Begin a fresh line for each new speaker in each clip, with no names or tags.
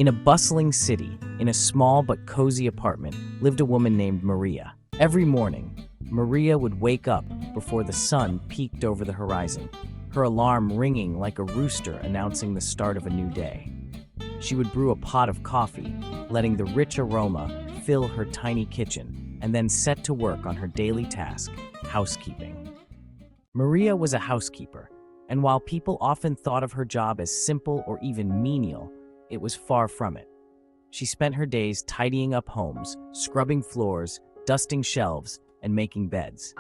In a bustling city, in a small but cozy apartment, lived a woman named Maria. Every morning, Maria would wake up before the sun peeked over the horizon, her alarm ringing like a rooster announcing the start of a new day. She would brew a pot of coffee, letting the rich aroma fill her tiny kitchen, and then set to work on her daily task, housekeeping. Maria was a housekeeper, and while people often thought of her job as simple or even menial, it was far from it. She spent her days tidying up homes, scrubbing floors, dusting shelves, and making beds.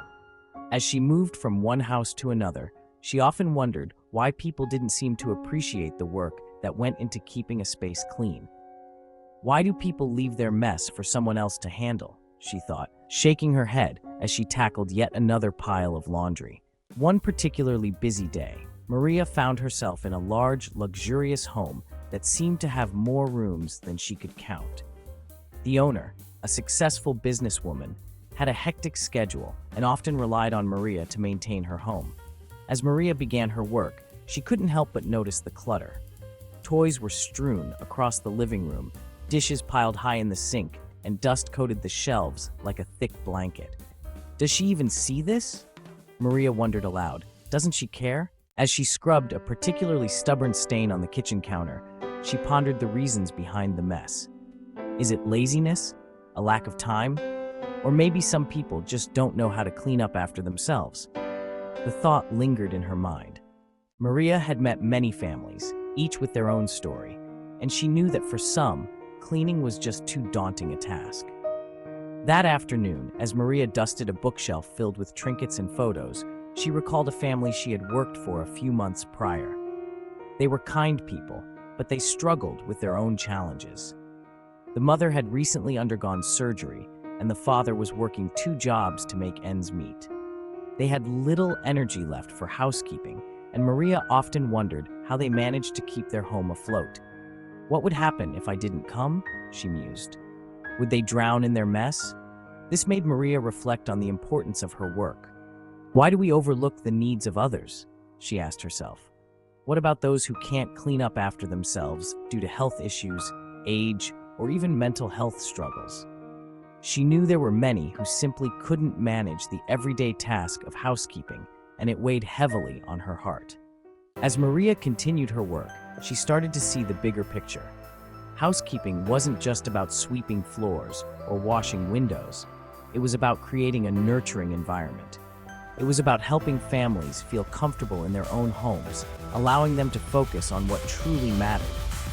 As she moved from one house to another, she often wondered why people didn't seem to appreciate the work that went into keeping a space clean. Why do people leave their mess for someone else to handle? She thought, shaking her head as she tackled yet another pile of laundry. One particularly busy day, Maria found herself in a large, luxurious home that seemed to have more rooms than she could count. The owner, a successful businesswoman, had a hectic schedule and often relied on Maria to maintain her home. As Maria began her work, she couldn't help but notice the clutter. Toys were strewn across the living room, dishes piled high in the sink, and dust coated the shelves like a thick blanket. Does she even see this? Maria wondered aloud. Doesn't she care? As she scrubbed a particularly stubborn stain on the kitchen counter, she pondered the reasons behind the mess. Is it laziness? A lack of time? Or maybe some people just don't know how to clean up after themselves? The thought lingered in her mind. Maria had met many families, each with their own story, and she knew that for some, cleaning was just too daunting a task. That afternoon, as Maria dusted a bookshelf filled with trinkets and photos, she recalled a family she had worked for a few months prior. They were kind people, but they struggled with their own challenges. The mother had recently undergone surgery, and the father was working 2 jobs to make ends meet. They had little energy left for housekeeping, and Maria often wondered how they managed to keep their home afloat. What would happen if I didn't come? She mused. Would they drown in their mess? This made Maria reflect on the importance of her work. Why do we overlook the needs of others? She asked herself. What about those who can't clean up after themselves due to health issues, age, or even mental health struggles? She knew there were many who simply couldn't manage the everyday task of housekeeping, and it weighed heavily on her heart. As Maria continued her work, she started to see the bigger picture. Housekeeping wasn't just about sweeping floors or washing windows. It was about creating a nurturing environment. It was about helping families feel comfortable in their own homes, allowing them to focus on what truly mattered: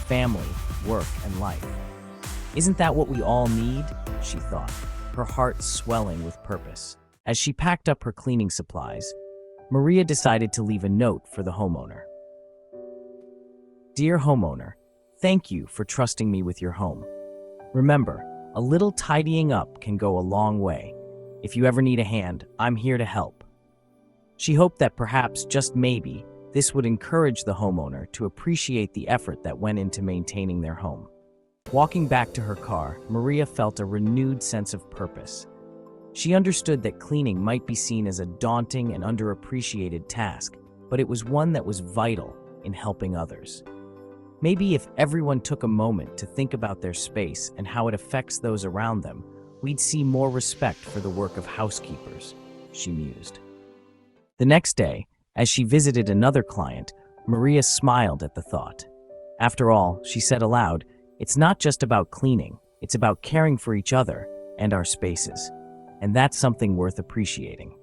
family, work, and life. Isn't that what we all need? She thought, her heart swelling with purpose. As she packed up her cleaning supplies, Maria decided to leave a note for the homeowner. Dear homeowner, thank you for trusting me with your home. Remember, a little tidying up can go a long way. If you ever need a hand, I'm here to help. She hoped that perhaps, just maybe, this would encourage the homeowner to appreciate the effort that went into maintaining their home. Walking back to her car, Maria felt a renewed sense of purpose. She understood that cleaning might be seen as a daunting and underappreciated task, but it was one that was vital in helping others. Maybe if everyone took a moment to think about their space and how it affects those around them, we'd see more respect for the work of housekeepers, she mused. The next day, as she visited another client, Maria smiled at the thought. After all, she said aloud, it's not just about cleaning, it's about caring for each other and our spaces. And that's something worth appreciating.